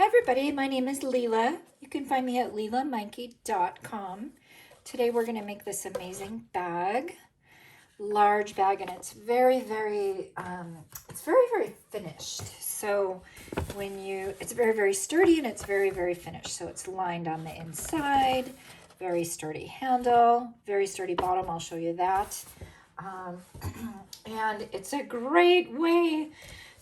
everybody, my name is Lela. You can find me at lelamikey.com. Today we're going to make this amazing bag, large bag, and it's very finished. So it's very sturdy and it's very finished. So it's lined on the inside, very sturdy handle, very sturdy bottom. I'll show you that. And it's a great way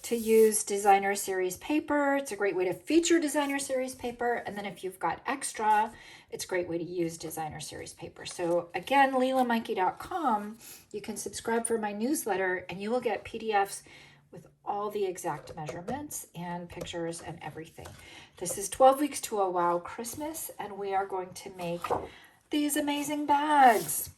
to use designer series paper. It's a great way to feature designer series paper. And then if you've got extra, it's a great way to use designer series paper. So again, lelamikey.com, you can subscribe for my newsletter and you will get PDFs with all the exact measurements and pictures and everything. This is 12 weeks to a wow Christmas, and we are going to make these amazing bags.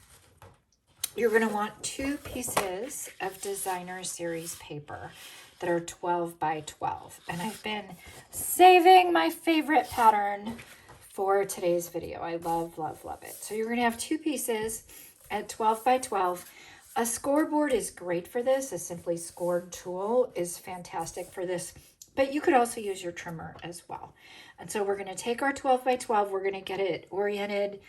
You're going to want 2 pieces of designer series paper that are 12 by 12. And I've been saving my favorite pattern for today's video. I love it. So you're going to have 2 pieces at 12 by 12. A scoreboard is great for this. A simply scored tool is fantastic for this, but you could also use your trimmer as well. And so we're going to take our 12 by 12. We're going to get it oriented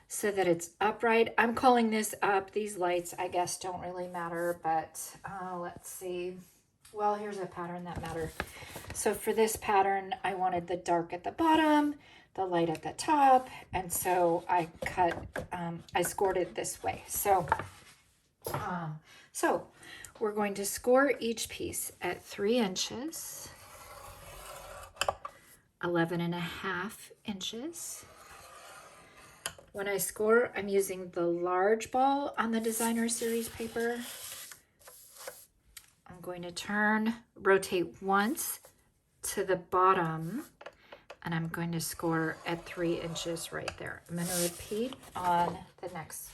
so that it's upright. I'm calling this up. These lights, I guess, don't really matter, but let's see. Well, here's a pattern that matters. So for this pattern, I wanted the dark at the bottom, the light at the top, and so I scored it this way. So we're going to score each piece at 3 inches, 11.5 inches. When I score, I'm using the large ball on the designer series paper. I'm going to rotate once to the bottom, and I'm going to score at 3 inches right there. I'm going to repeat on the next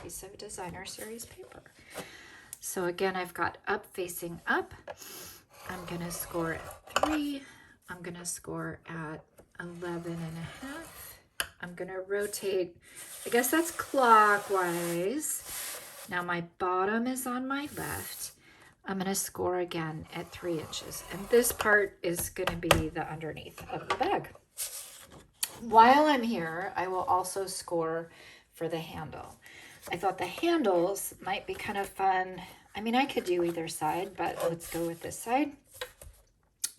piece of designer series paper. So again, I've got up facing up. I'm going to score at 3. I'm going to score at 11.5. I'm going to rotate, I guess that's clockwise. Now my bottom is on my left. I'm going to score again at 3 inches. And this part is going to be the underneath of the bag. While I'm here, I will also score for the handle. I thought the handles might be kind of fun. I mean, I could do either side, but let's go with this side.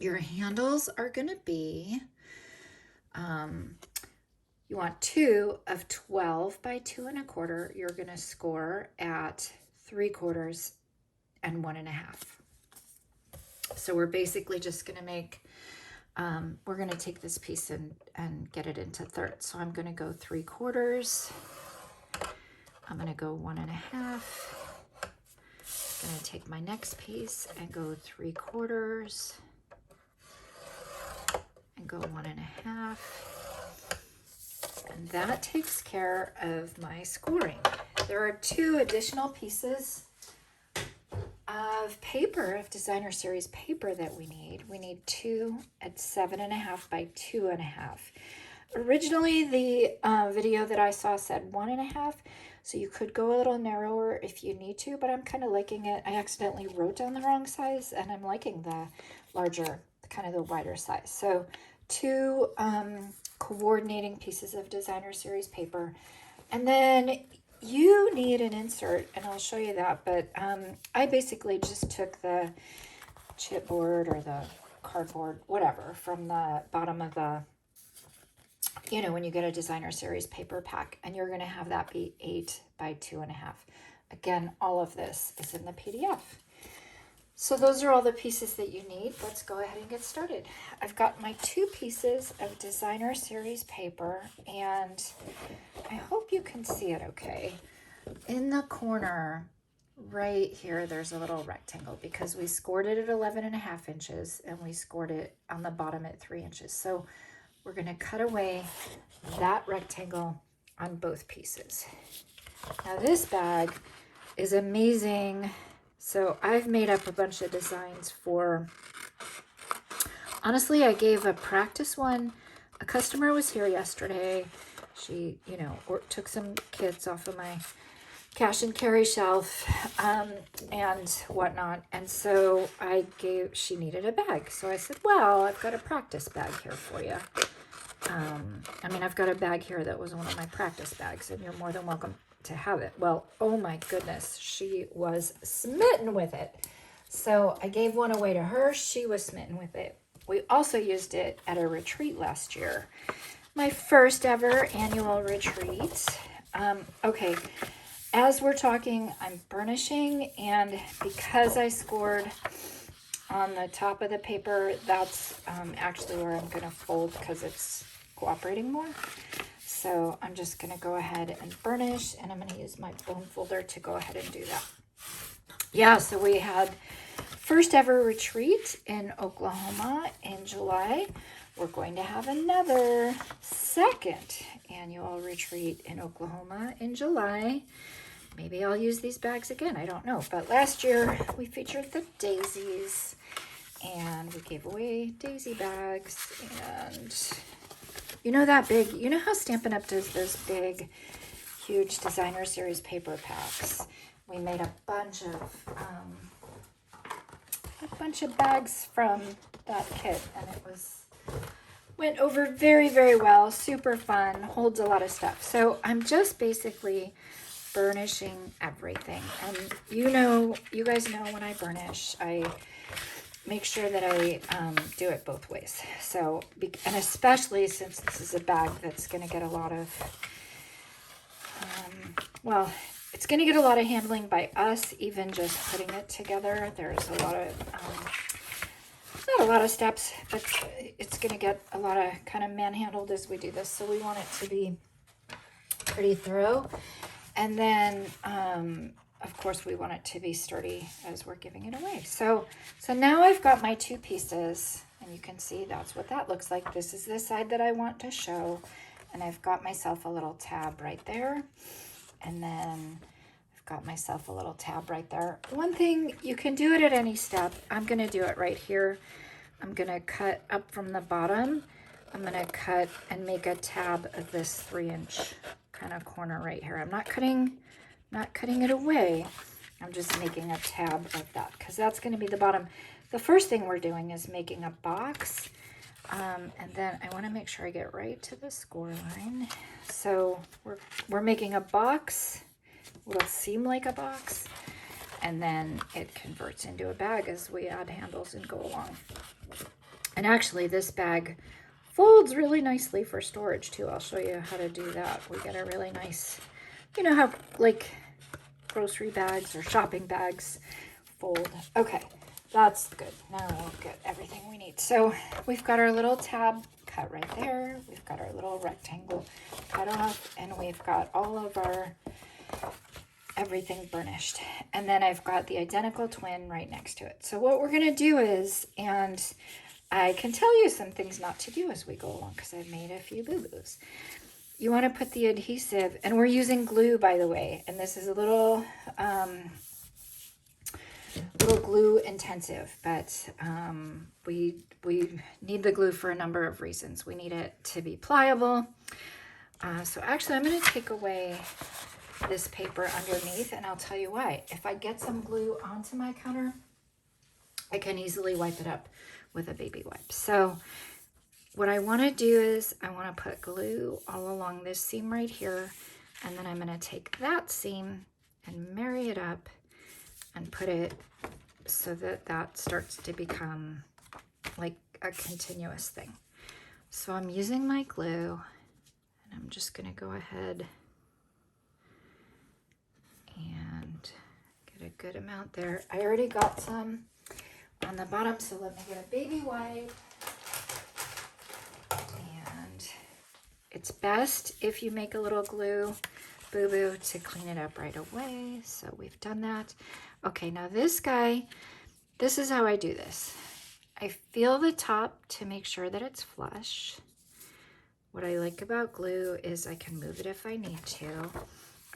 Your handles are going to be, you want 2 of 12 by 2 1/4. You're going to score at 3/4 and 1.5. So we're basically just going to make, we're going to take this piece and get it into thirds. So I'm going to go 3/4. I'm going to go 1.5. I'm going to take my next piece and go 3/4 and go 1.5. And that takes care of my scoring. There are 2 additional pieces of paper, of designer series paper that we need. We need 2 at 7.5 by 2.5. Originally, the video that I saw said 1.5, so you could go a little narrower if you need to, but I'm kind of liking it. I accidentally wrote down the wrong size, and I'm liking the larger, kind of the wider size. So 2 coordinating pieces of designer series paper, and then you need an insert, and I'll show you that, but I basically just took the chipboard or the cardboard, whatever, from the bottom of the, when you get a designer series paper pack, and you're going to have that be 8 by 2.5. Again, all of this is in the PDF. So those are all the pieces that you need. Let's go ahead and get started. I've got my 2 pieces of designer series paper, and I hope you can see it okay. In the corner right here, there's a little rectangle because we scored it at 11.5 inches and we scored it on the bottom at 3 inches. So we're going to cut away that rectangle on both pieces. Now this bag is amazing. So I've made up a bunch of designs for, honestly, I gave a practice one. A customer was here yesterday. She, took some kits off of my cash and carry shelf and whatnot. And so she needed a bag. So I said, well, I've got a practice bag here for you. I mean, I've got a bag here that was one of my practice bags, and you're more than welcome to have it. Well, oh my goodness, she was smitten with it. So I gave one away to her. She was smitten with it. We also used it at a retreat last year. My first ever annual retreat. Okay, as we're talking, I'm burnishing, and because I scored on the top of the paper, that's actually where I'm going to fold because it's cooperating more. So I'm just going to go ahead and burnish, and I'm going to use my bone folder to go ahead and do that. Yeah, so we had first ever retreat in Oklahoma in July. We're going to have another second annual retreat in Oklahoma in July. Maybe I'll use these bags again. I don't know. But last year we featured the daisies, and we gave away daisy bags. And you know how Stampin' Up! Does those big, huge designer series paper packs? We made a bunch of bags from that kit, and it went over very, very well. Super fun, holds a lot of stuff. So I'm just basically burnishing everything. And you guys know when I burnish, I make sure that I do it both ways. So, and especially since this is a bag that's going to get a lot of, it's going to get a lot of handling by us, even just putting it together. There's a lot of, not a lot of steps, but it's going to get a lot of kind of manhandled as we do this. So we want it to be pretty thorough. And then, of course, we want it to be sturdy as we're giving it away. So now I've got my two pieces, and you can see that's what that looks like. This is the side that I want to show, and I've got myself a little tab right there. And then I've got myself a little tab right there. One thing, you can do it at any step. I'm going to do it right here. I'm going to cut up from the bottom. I'm going to cut and make a tab of this 3-inch kind of corner right here. I'm not cutting it away. I'm just making a tab of that because that's going to be the bottom. The first thing we're doing is making a box. And then I want to make sure I get right to the score line. So we're making a box. It'll seem like a box. And then it converts into a bag as we add handles and go along. And actually this bag folds really nicely for storage too. I'll show you how to do that. We get a really nice, you know how like grocery bags or shopping bags fold. Okay, that's good. Now we'll get everything we need. So we've got our little tab cut right there. We've got our little rectangle cut off, and we've got all of our everything burnished. And then I've got the identical twin right next to it. So what we're going to do is, and I can tell you some things not to do as we go along because I've made a few boo-boos. You want to put the adhesive, and we're using glue, by the way, and this is a little glue intensive, but we need the glue for a number of reasons. We need it to be pliable. So actually, I'm going to take away this paper underneath, and I'll tell you why. If I get some glue onto my counter, I can easily wipe it up with a baby wipe. So what I want to do is I want to put glue all along this seam right here, and then I'm going to take that seam and marry it up and put it so that that starts to become like a continuous thing. So I'm using my glue, and I'm just going to go ahead and get a good amount there. I already got some on the bottom, so let me get a baby wipe. And it's best if you make a little glue boo-boo to clean it up right away. So we've done that. Okay, now this guy, this is how I do this. I feel the top to make sure that it's flush. What I like about glue is I can move it if I need to.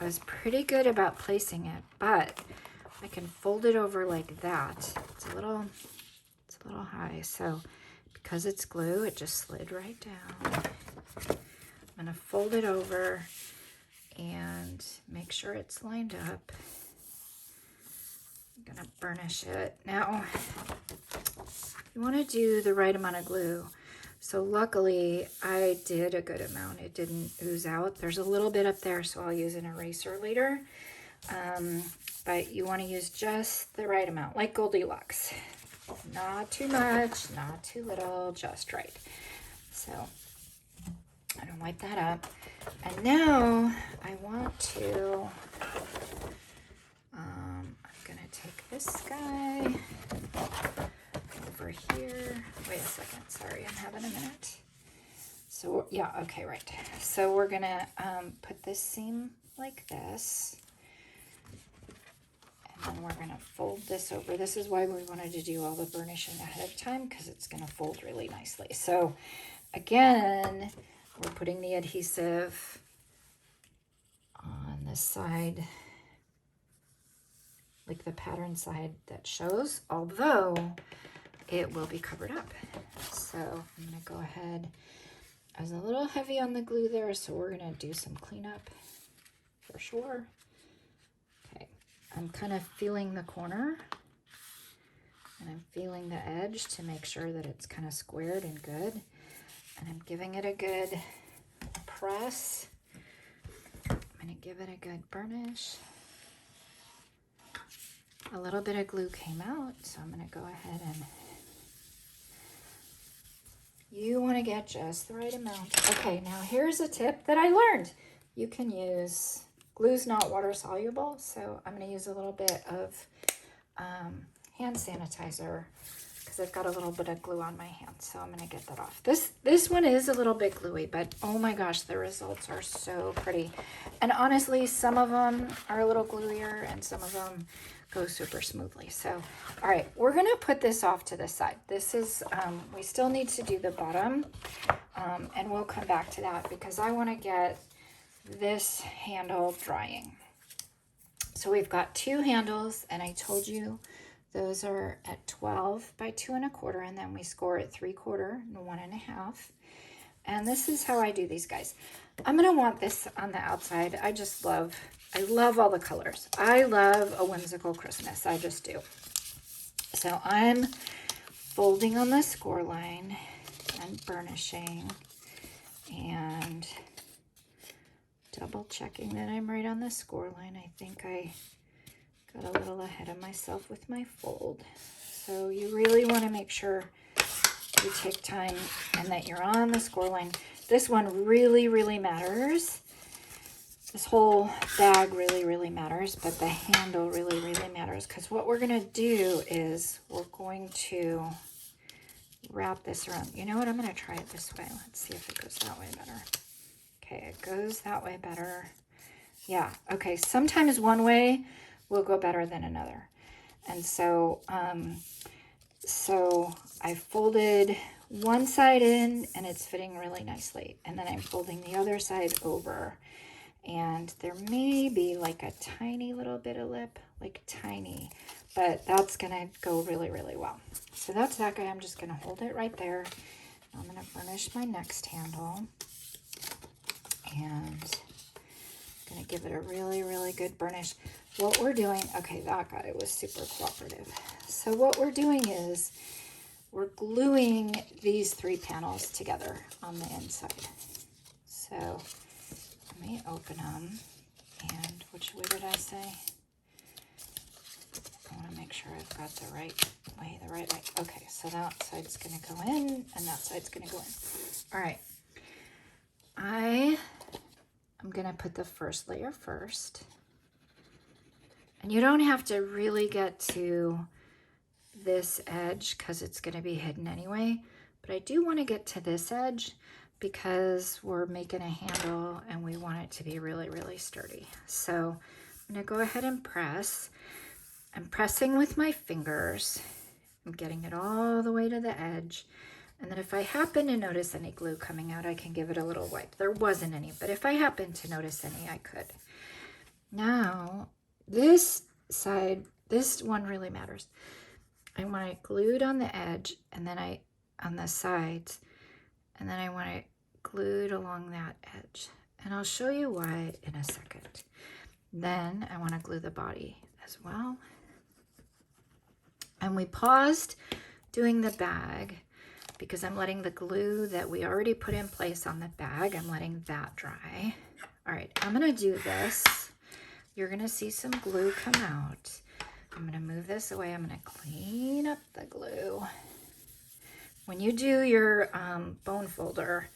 I was pretty good about placing it, but I can fold it over like that. It's a little high, so because it's glue, it just slid right down. I'm gonna fold it over, and make sure it's lined up. I'm gonna burnish it. Now, you wanna do the right amount of glue. So luckily, I did a good amount. It didn't ooze out. There's a little bit up there, so I'll use an eraser later. But you wanna use just the right amount, like Goldilocks. Not too much, not too little, just right. So I'm gonna wipe that up. And now I want to, I'm gonna take this guy over here. Wait a second, sorry, I'm having a minute. So yeah, okay, right. So we're gonna put this seam like this. And then we're gonna fold this over. This is why we wanted to do all the burnishing ahead of time, because it's gonna fold really nicely. So again, we're putting the adhesive on this side, like the pattern side that shows, although it will be covered up. So I'm gonna go ahead. I was a little heavy on the glue there, so we're gonna do some cleanup for sure. Okay, I'm kind of feeling the corner and I'm feeling the edge to make sure that it's kind of squared and good. And I'm giving it a good press. I'm gonna give it a good burnish. A little bit of glue came out, so I'm gonna go ahead and, you wanna get just the right amount. Okay, now here's a tip that I learned. You can use, glue's not water soluble, so I'm gonna use a little bit of hand sanitizer, because I've got a little bit of glue on my hand, so I'm gonna get that off. This one is a little bit gluey, but oh my gosh, the results are so pretty. And honestly, some of them are a little gluier and some of them go super smoothly. So, all right, we're gonna put this off to the side. This is, we still need to do the bottom, and we'll come back to that because I wanna get this handle drying. So we've got two handles, and I told you those are at 12 by 2 1/4, and then we score at 3/4 and 1 1/2. And this is how I do these guys. I'm gonna want this on the outside. I love all the colors. I love a whimsical Christmas, I just do. So I'm folding on the score line and burnishing and double checking that I'm right on the score line. I think I got a little ahead of myself with my fold. So you really want to make sure you take time and that you're on the score line. This one really, really matters. This whole bag really, really matters, but the handle really, really matters, because what we're going to do is we're going to wrap this around. You know what? I'm going to try it this way. Let's see if it goes that way better. Okay, it goes that way better. Yeah, okay. Sometimes one way will go better than another. And so, so I folded one side in and it's fitting really nicely. And then I'm folding the other side over. And there may be like a tiny little bit of lip, like tiny, but that's gonna go really, really well. So that's that guy. I'm just gonna hold it right there. I'm gonna burnish my next handle. And I'm gonna give it a really, really good burnish. What we're doing, okay, that guy was super cooperative. So what we're doing is we're gluing these 3 panels together on the inside. So let me open them. And which way did I say? I want to make sure I've got the right way, Okay, so that side's gonna go in and that side's gonna go in. All right. I'm gonna put the first layer first. And you don't have to really get to this edge because it's gonna be hidden anyway, but I do want to get to this edge because we're making a handle and we want it to be really, really sturdy. So I'm gonna go ahead and press. I'm pressing with my fingers. I'm getting it all the way to the edge. And then if I happen to notice any glue coming out, I can give it a little wipe. There wasn't any, but if I happen to notice any, I could. Now, this side, this one really matters. I want it glued on the edge and then on the sides, and then I want it glued along that edge. And I'll show you why in a second. Then I want to glue the body as well. And we paused doing the bag because I'm letting the glue that we already put in place on the bag, I'm letting that dry. All right, I'm gonna do this. You're gonna see some glue come out. I'm gonna move this away. I'm gonna clean up the glue. When you do your bone folder,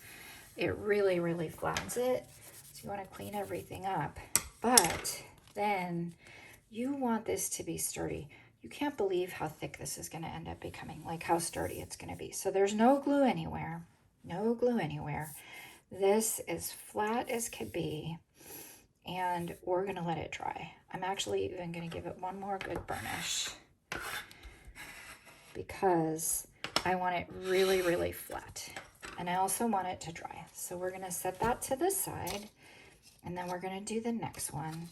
it really, really flattens it. So you wanna clean everything up. But then you want this to be sturdy. You can't believe how thick this is going to end up becoming, like how sturdy it's going to be. So there's no glue anywhere, no glue anywhere. This is flat as could be, and we're going to let it dry. I'm actually even going to give it one more good burnish because I want it really, really flat. And I also want it to dry. So we're going to set that to the side, and then we're going to do the next one.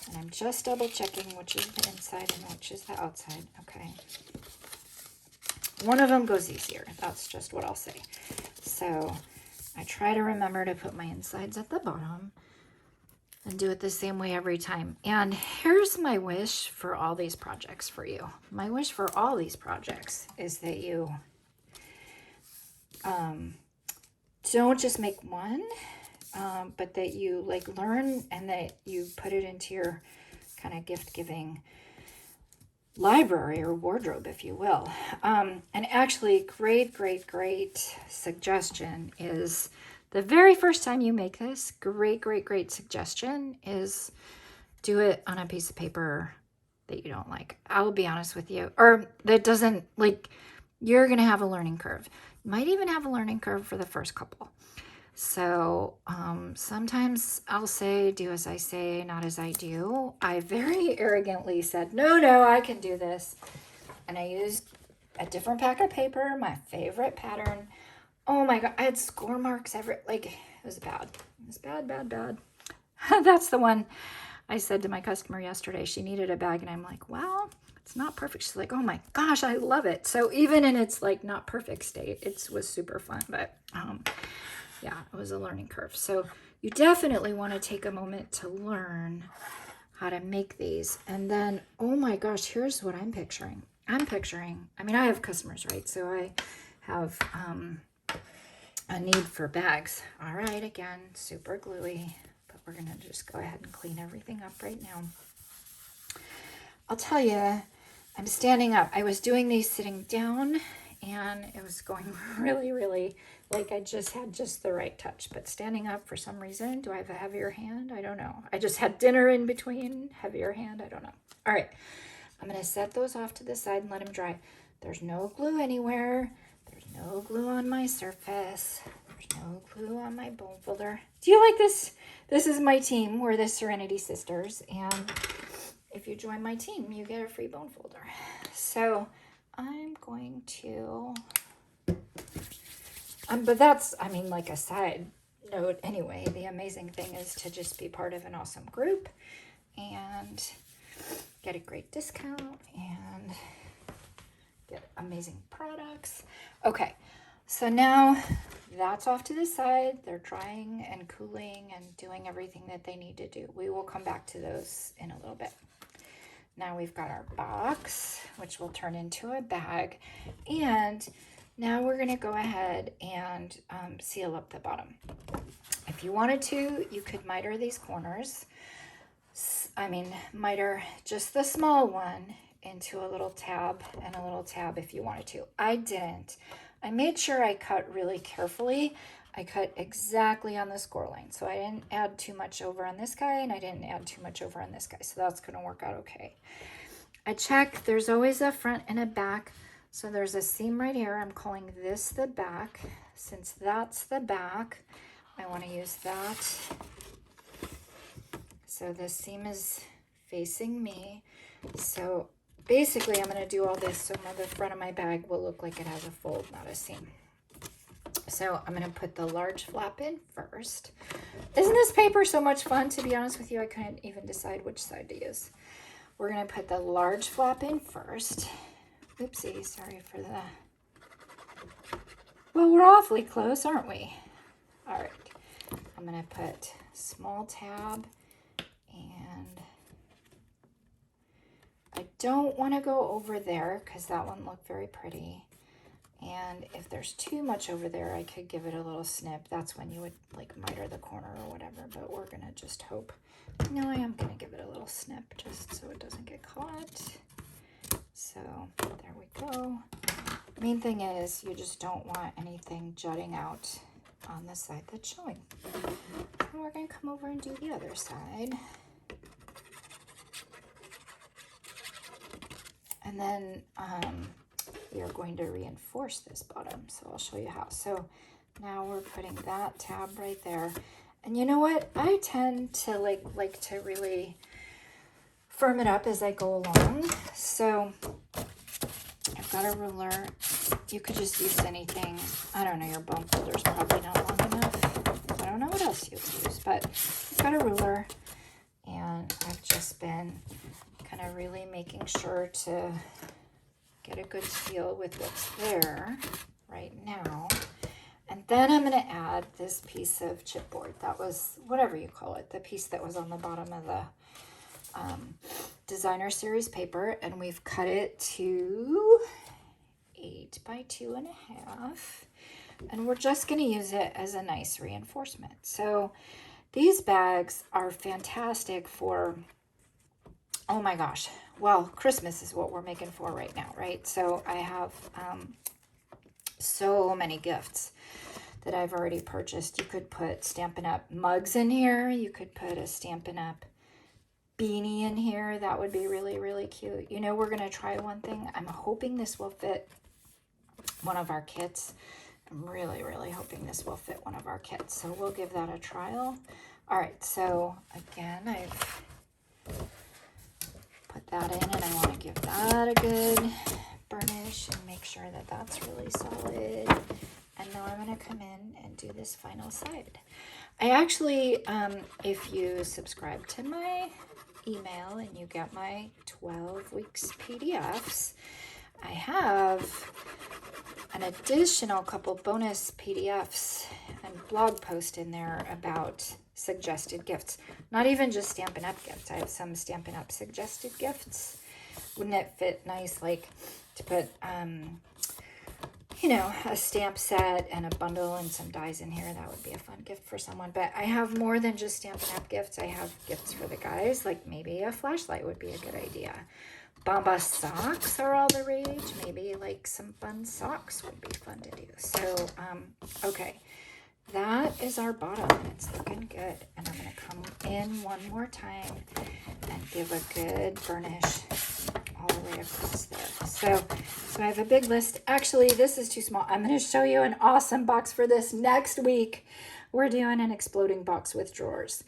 And I'm just double checking which is the inside and which is the outside. Okay. One of them goes easier. That's just what I'll say. So I try to remember to put my insides at the bottom and do it the same way every time. And here's my wish for all these projects for you. My wish for all these projects is that you don't just make one, but that you like learn and that you put it into your kind of gift-giving library or wardrobe, if you will. And actually, great suggestion is the very first time you make this, great suggestion is do it on a piece of paper that you don't like. I'll be honest with you, or that doesn't, like, you're going to have a learning curve. You might even have a learning curve for the first couple. So sometimes I'll say, do as I say, not as I do. I very arrogantly said, no, I can do this. And I used a different pack of paper, my favorite pattern. Oh my God, I had score marks everywhere. Like, it was bad. It was bad. That's the one I said to my customer yesterday. She needed a bag and I'm like, well, it's not perfect. She's like, oh my gosh, I love it. So even in its like not perfect state, it was super fun. But yeah, it was a learning curve. So you definitely want to take a moment to learn how to make these. And then, oh my gosh, here's what I'm picturing. I mean, I have customers, right? So I have a need for bags. All right, again, super gluey, but we're going to just go ahead and clean everything up right now. I'll tell you, I'm standing up. I was doing these sitting down and it was going really, like I just had just the right touch. But standing up for some reason, do I have a heavier hand? I don't know. I just had dinner in between, heavier hand, I don't know. All right, I'm going to set those off to the side and let them dry. There's no glue anywhere. There's no glue on my surface. There's no glue on my bone folder. Do you like this? This is my team. We're the Serenity Sisters. And if you join my team, you get a free bone folder. So I'm going to, but that's, I mean, like a side note anyway. The amazing thing is to just be part of an awesome group and get a great discount and get amazing products. Okay, so now that's off to the side. They're drying and cooling and doing everything that they need to do. We will come back to those in a little bit. Now we've got our box, which will turn into a bag. And now we're gonna go ahead and seal up the bottom. If you wanted to, you could miter these corners. I mean, miter just the small one into a little tab and a little tab if you wanted to. I didn't. I made sure I cut really carefully. I cut exactly on the score line. So I didn't add too much over on this guy and I didn't add too much over on this guy. So that's gonna work out okay. I check, there's always a front and a back. So there's a seam right here. I'm calling this the back. Since that's the back, I wanna use that. So the seam is facing me. So basically I'm gonna do all this so the front of my bag will look like it has a fold, not a seam. So I'm gonna put the large flap in first. Isn't this paper so much fun? To be honest with you, I couldn't even decide which side to use. We're gonna put the large flap in first. Oopsie, sorry for the, well, we're awfully close, aren't we? All right, I'm gonna put small tab, and I don't want to go over there because that one looked very pretty. And if there's too much over there, I could give it a little snip. That's when you would like miter the corner or whatever, but we're gonna just hope. No, I am gonna give it a little snip just so it doesn't get caught. So there we go. Main thing is you just don't want anything jutting out on the side that's showing. And we're gonna come over and do the other side. And then we are going to reinforce this bottom, so I'll show you how. So now we're putting that tab right there. And you know what? I tend to like to really firm it up as I go along. So I've got a ruler. You could just use anything. I don't know, your bone folder's probably not long enough. I don't know what else you would use, but I've got a ruler, and I've just been kind of really making sure to get a good feel with what's there right now. And then I'm going to add this piece of chipboard. That was, whatever you call it, the piece that was on the bottom of the designer series paper. And we've cut it to 8 by 2.5. And we're just going to use it as a nice reinforcement. So these bags are fantastic for, oh my gosh, well, Christmas is what we're making for right now, right? So I have so many gifts that I've already purchased. You could put Stampin' Up! Mugs in here. You could put a Stampin' Up! Beanie in here. That would be really, really cute. You know, we're going to try one thing. I'm hoping this will fit one of our kits. I'm really, really hoping this will fit one of our kits. So we'll give that a trial. All right, so again, I've put that in, and I want to give that a good burnish and make sure that that's really solid. And now I'm going to come in and do this final side. I actually, if you subscribe to my email and you get my 12 weeks PDFs, I have an additional couple bonus PDFs and blog post in there about suggested gifts. Not even just Stampin' Up! Gifts. I have some Stampin' Up! Suggested gifts. Wouldn't it fit nice, like, to put, you know, a stamp set and a bundle and some dies in here? That would be a fun gift for someone. But I have more than just Stampin' Up! Gifts. I have gifts for the guys, like maybe a flashlight would be a good idea. Bamba socks are all the rage. Maybe like some fun socks would be fun to do. So, okay. That is our bottom, and it's looking good. And I'm going to come in one more time and give a good burnish all the way across there. So I have a big list. Actually, this is too small. I'm going to show you an awesome box for this next week. We're doing an exploding box with drawers.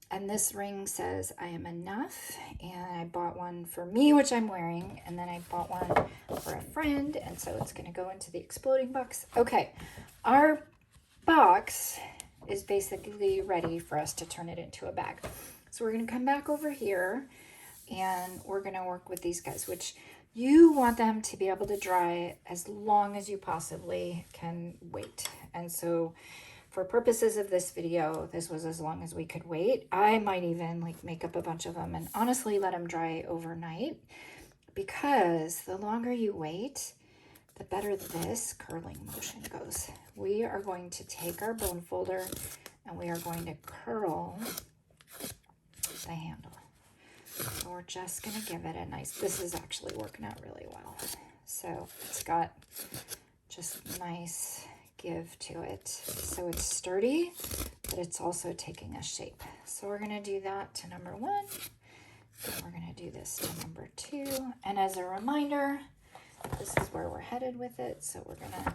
And this ring says, I am enough. And I bought one for me, which I'm wearing. And then I bought one for a friend. And so it's going to go into the exploding box. Okay, our box is basically ready for us to turn it into a bag. So we're going to come back over here and we're going to work with these guys, which you want them to be able to dry as long as you possibly can wait. And so for purposes of this video, this was as long as we could wait. I might even like make up a bunch of them and honestly let them dry overnight, because the longer you wait, the better this curling motion goes. We are going to take our bone folder and we are going to curl the handle. So we're just going to give it a nice, this is actually working out really well. So it's got just nice give to it. So it's sturdy, but it's also taking a shape. So we're going to do that to number 1. And we're going to do this to number 2. And as a reminder, this is where we're headed with it. So we're going to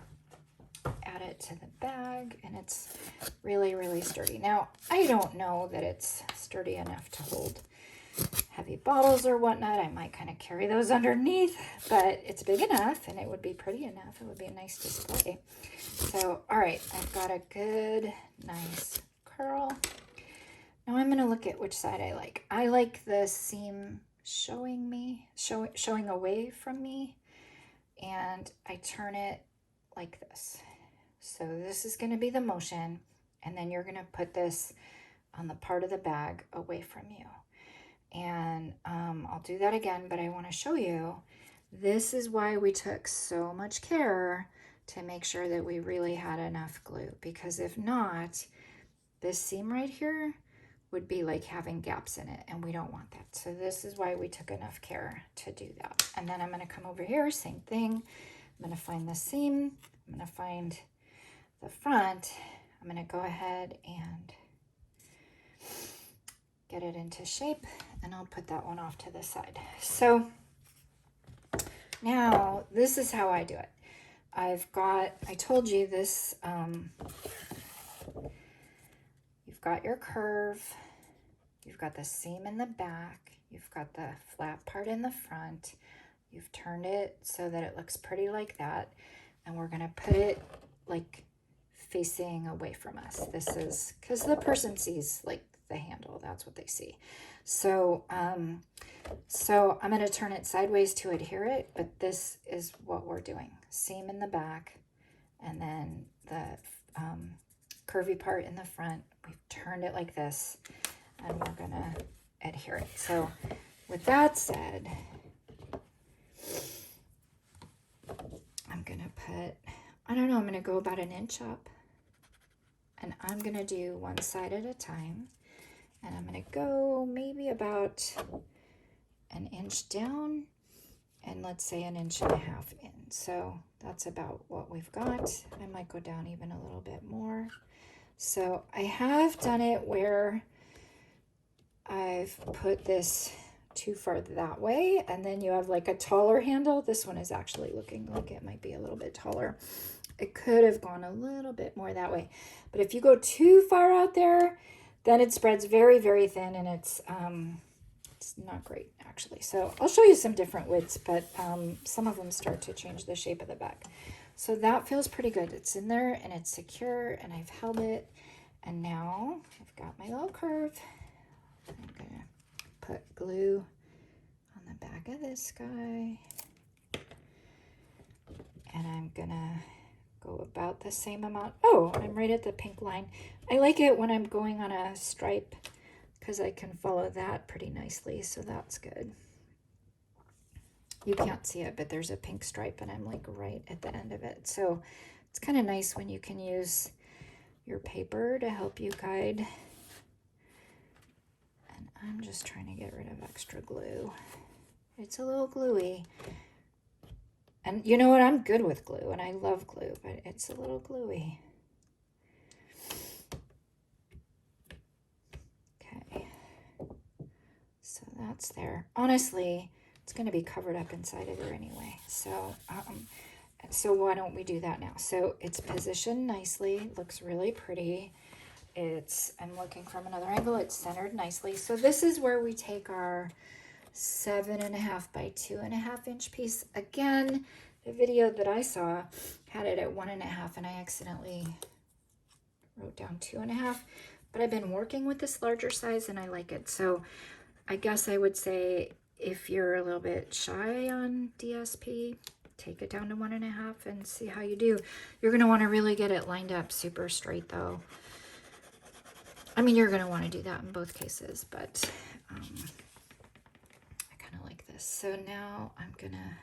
add it to the bag, and it's really, really sturdy. Now, I don't know that it's sturdy enough to hold heavy bottles or whatnot. I might kind of carry those underneath, but it's big enough and it would be pretty enough. It would be a nice display. So, all right, I've got a good, nice curl. Now I'm going to look at which side I like. I like the seam showing away from me, and I turn it like this. So this is going to be the motion, and then you're going to put this on the part of the bag away from you. And I'll do that again, but I want to show you, this is why we took so much care to make sure that we really had enough glue, because if not, this seam right here would be like having gaps in it, and we don't want that. So this is why we took enough care to do that. And then I'm going to come over here, same thing. I'm going to find the seam. I'm going to find the front. I'm going to go ahead and get it into shape, and I'll put that one off to the side. So now this is how I do it. I told you this, you've got your curve, you've got the seam in the back, you've got the flat part in the front, you've turned it so that it looks pretty like that, and we're going to put it like facing away from us. This is because the person sees like the handle, that's what they see. So so I'm going to turn it sideways to adhere it, but this is what we're doing. Seam in the back, and then the curvy part in the front. We've turned it like this, and we're going to adhere it. So with that said, I'm going to put, I don't know, I'm going to go about 1 inch up, and I'm going to do one side at a time. And I'm going to go maybe about 1 inch down, and let's say 1.5 inches in. So that's about what we've got. I might go down even a little bit more. So I have done it where I've put this too far that way, and then you have like a taller handle. This one is actually looking like it might be a little bit taller. It could have gone a little bit more that way. But if you go too far out there, then it spreads very, very thin, and it's not great, actually. So I'll show you some different widths, but some of them start to change the shape of the bag. So that feels pretty good. It's in there, and it's secure, and I've held it. And now I've got my little curve. I'm going to put glue on the back of this guy. And I'm going to go about the same amount. Oh, I'm right at the pink line. I like it when I'm going on a stripe because I can follow that pretty nicely, so that's good. You can't see it, but there's a pink stripe, and I'm like right at the end of it. So it's kind of nice when you can use your paper to help you guide. And I'm just trying to get rid of extra glue. It's a little gluey. And you know what? I'm good with glue, and I love glue, but it's a little gluey. Okay. So that's there. Honestly, it's going to be covered up inside of there anyway. So, so why don't we do that now? So it's positioned nicely. Looks really pretty. I'm looking from another angle. It's centered nicely. So this is where we take our 7.5 by 2.5 inch piece. Again, the video that I saw had it at 1.5, and I accidentally wrote down 2.5, but I've been working with this larger size and I like it. So I guess I would say if you're a little bit shy on DSP, take it down to 1.5 and see how you do. You're going to want to really get it lined up super straight though. I mean, you're going to want to do that in both cases, but I kind of like this. So now I'm going to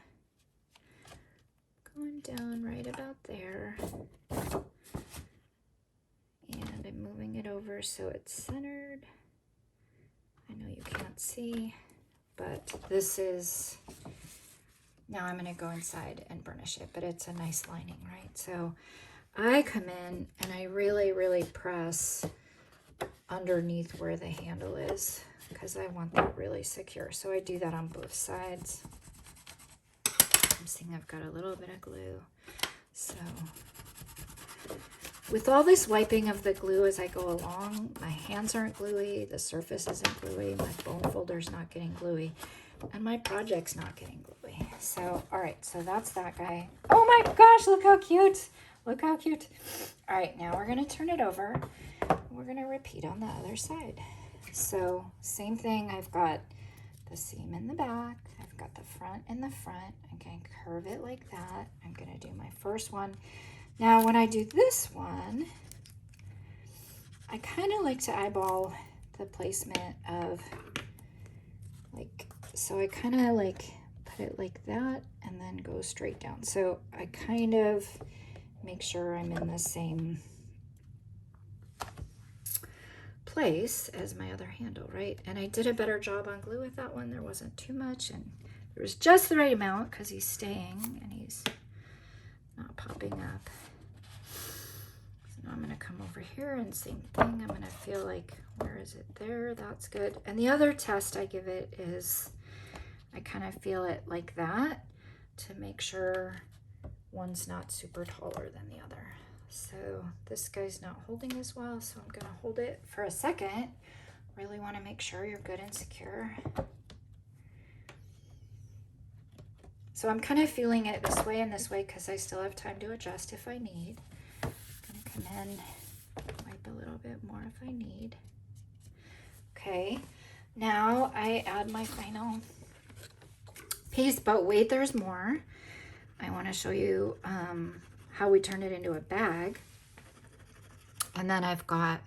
go down right about there. And I'm moving it over so it's centered. I know you can't see, but this is, now I'm going to go inside and burnish it, but it's a nice lining, right? So I come in and I really, really press underneath where the handle is because I want that really secure. So I do that on both sides. I'm seeing I've got a little bit of glue. So with all this wiping of the glue as I go along, my hands aren't gluey, the surface isn't gluey, my bone folder's not getting gluey, and my project's not getting gluey. So, all right, so that's that guy. Oh my gosh, look how cute. Look how cute. All right, now we're going to turn it over. We're going to repeat on the other side. So same thing, I've got the seam in the back, I've got the front in the front. I'm going to curve it like that. I'm going to do my first one. Now when I do this one, I kind of like to eyeball the placement of like, so I kind of like put it like that and then go straight down. So I kind of make sure I'm in the same place as my other handle, right? And I did a better job on glue with that one. There wasn't too much and there was just the right amount because he's staying and he's not popping up. So now I'm going to come over here and same thing. I'm going to feel like, where is it? There, that's good. And the other test I give it is I kind of feel it like that to make sure one's not super taller than the other. So this guy's not holding as well, so I'm gonna hold it for a second. Really wanna make sure you're good and secure. So I'm kind of feeling it this way and this way because I still have time to adjust if I need. I'm gonna come in, wipe a little bit more if I need. Okay, now I add my final piece, but wait, there's more. I wanna show you how we turn it into a bag. And then I've got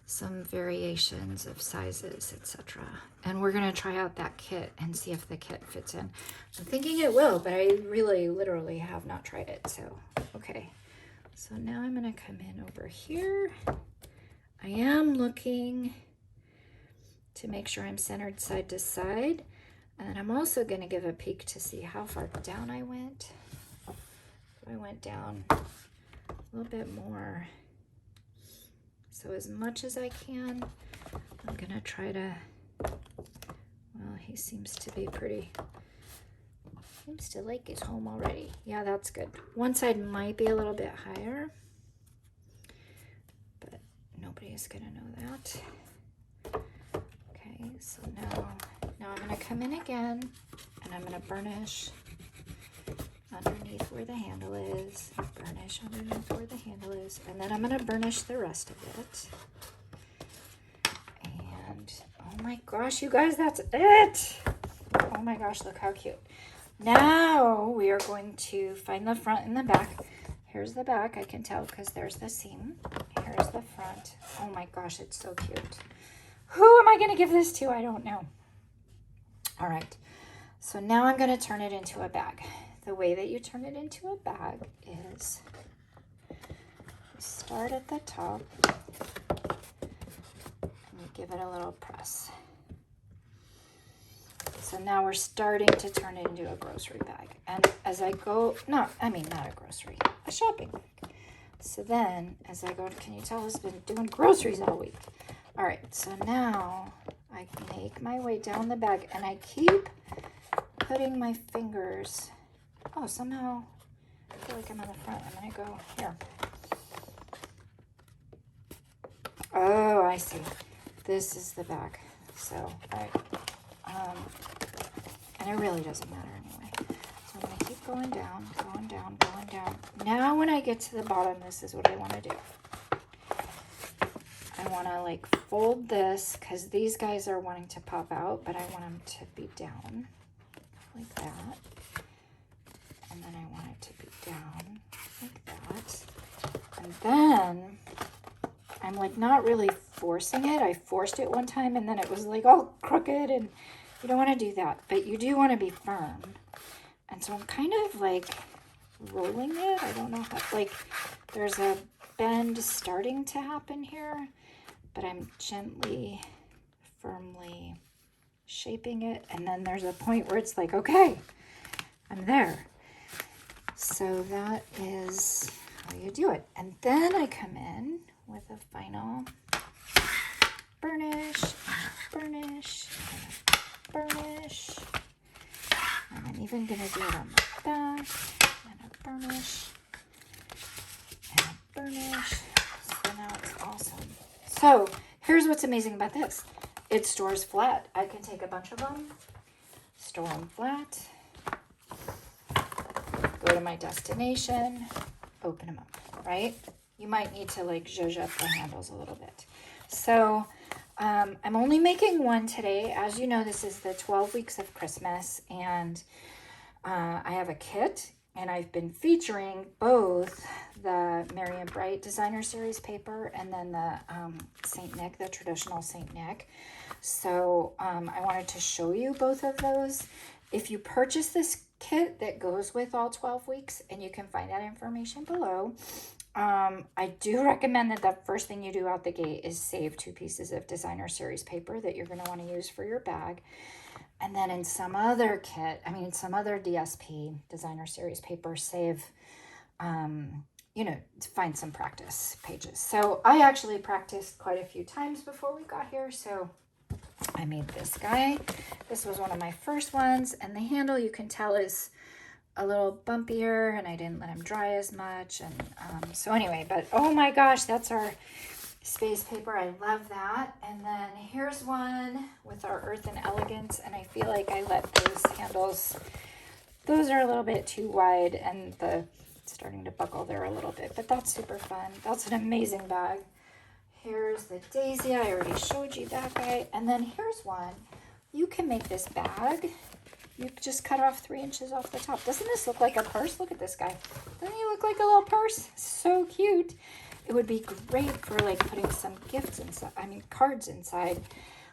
some variations of sizes, etc. And we're gonna try out that kit and see if the kit fits in. I'm thinking it will, but I really literally have not tried it, so okay. So now I'm gonna come in over here. I am looking to make sure I'm centered side to side. And then I'm also gonna give a peek to see how far down I went. I went down a little bit more. So as much as I can, I'm gonna try to, well, he seems to be seems to like his home already. Yeah, that's good. One side might be a little bit higher, but nobody is gonna know that. Okay, so now I'm gonna come in again and I'm gonna burnish underneath where the handle is, burnish underneath where the handle is, and then I'm gonna burnish the rest of it. And oh my gosh, you guys, that's it. Oh my gosh, look how cute. Now we are going to find the front and the back. Here's the back, I can tell because there's the seam. Here's the front. Oh my gosh, it's so cute. Who am I gonna give this to? I don't know. All right, so now I'm gonna turn it into a bag. The way that you turn it into a bag is you start at the top and you give it a little press. So now we're starting to turn it into a grocery bag. And as I go, not a grocery, a shopping bag. So then as I go, can you tell I've been doing groceries all week? All right, so now I make my way down the bag and I keep putting my fingers. Oh, somehow I feel like I'm on the front. I'm gonna go here. Oh, I see. This is the back. So and it really doesn't matter anyway. So I'm gonna keep going down, going down, going down. Now when I get to the bottom, this is what I wanna do. I wanna like fold this because these guys are wanting to pop out, but I want them to be down like that. And then I want it to be down like that. And then I'm like not really forcing it. I forced it one time and then it was like all crooked and you don't want to do that, but you do want to be firm. And so I'm kind of like rolling it. I don't know how, like there's a bend starting to happen here, but I'm gently, firmly shaping it. And then there's a point where it's like, okay, I'm there. So that is how you do it. And then I come in with a final burnish, and a burnish, and a burnish. And I'm even going to do it on the back, and a burnish, and a burnish. So now it's awesome. So here's what's amazing about this. It stores flat. I can take a bunch of them, store them flat, go to my destination, open them up, right? You might need to like zhuzh up the handles a little bit. So I'm only making one today. As you know, this is the 12 weeks of Christmas, and I have a kit And I've been featuring both the Merry & Bright Designer Series paper and then the St. Nick, the traditional St. Nick. So I wanted to show you both of those. If you purchase this kit that goes with all 12 weeks, and you can find that information below, I do recommend that the first thing you do out the gate is save 2 pieces of Designer Series paper that you're going to want to use for your bag. And then in some other kit, some other DSP, Designer Series paper, save, find some practice pages. So I actually practiced quite a few times before we got here. So I made this guy. This was one of my first ones. And the handle, you can tell, is a little bumpier, and I didn't let him dry as much. And so anyway, but oh my gosh, that's our space paper. I love that. And then here's one with our Earth and Elegance, and I feel like I let those handles, those are a little bit too wide, and it's starting to buckle there a little bit, but that's super fun. That's an amazing bag. Here's the Daisy. I already showed you that guy. And then here's one. You can make this bag. You just cut off 3 inches off the top. Doesn't this look like a purse? Look at this guy. Doesn't he look like a little purse? So cute. It would be great for like putting some gifts inside, cards inside.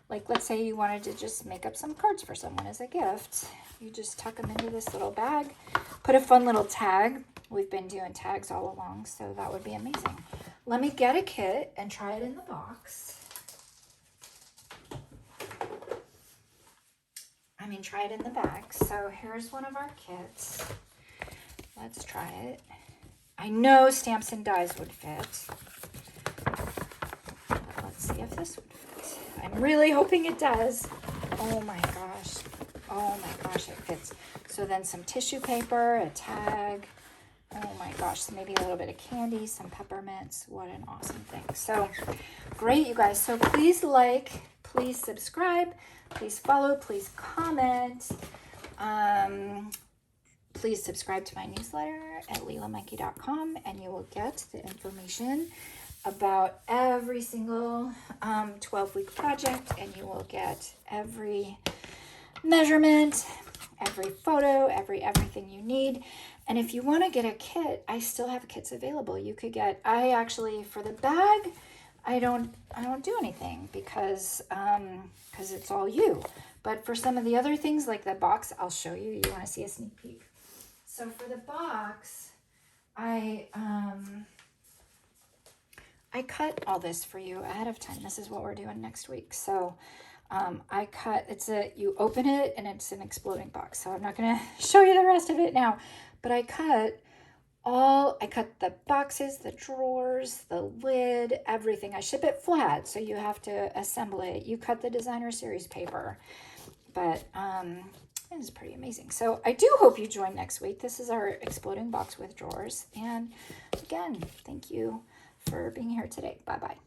Like, let's say you wanted to just make up some cards for someone as a gift. You just tuck them into this little bag, put a fun little tag. We've been doing tags all along, so that would be amazing. Let me get a kit and try it in the box. Try it in the bag. So here's one of our kits. Let's try it. I know stamps and dies would fit. But let's see if this would fit. I'm really hoping it does. Oh my gosh. Oh my gosh, it fits. So then some tissue paper, a tag. Oh my gosh, so maybe a little bit of candy, some peppermints. What an awesome thing. So great, you guys. So please like, please subscribe, please follow, please comment. Please subscribe to my newsletter at lelamikey.com, and you will get the information about every single 12-week project, and you will get every measurement, every photo, everything you need. And if you want to get a kit, I still have kits available. You could get, for the bag, I don't do anything because it's all you. But for some of the other things like the box, I'll show you. You want to see a sneak peek? So for the box, I cut all this for you ahead of time. This is what we're doing next week. So I cut, you open it and it's an exploding box. So I'm not going to show you the rest of it now, but I cut the boxes, the drawers, the lid, everything. I ship it flat, so you have to assemble it. You cut the Designer Series paper, but it is pretty amazing. So I do hope you join next week. This is our exploding box with drawers. And again, thank you for being here today. Bye-bye.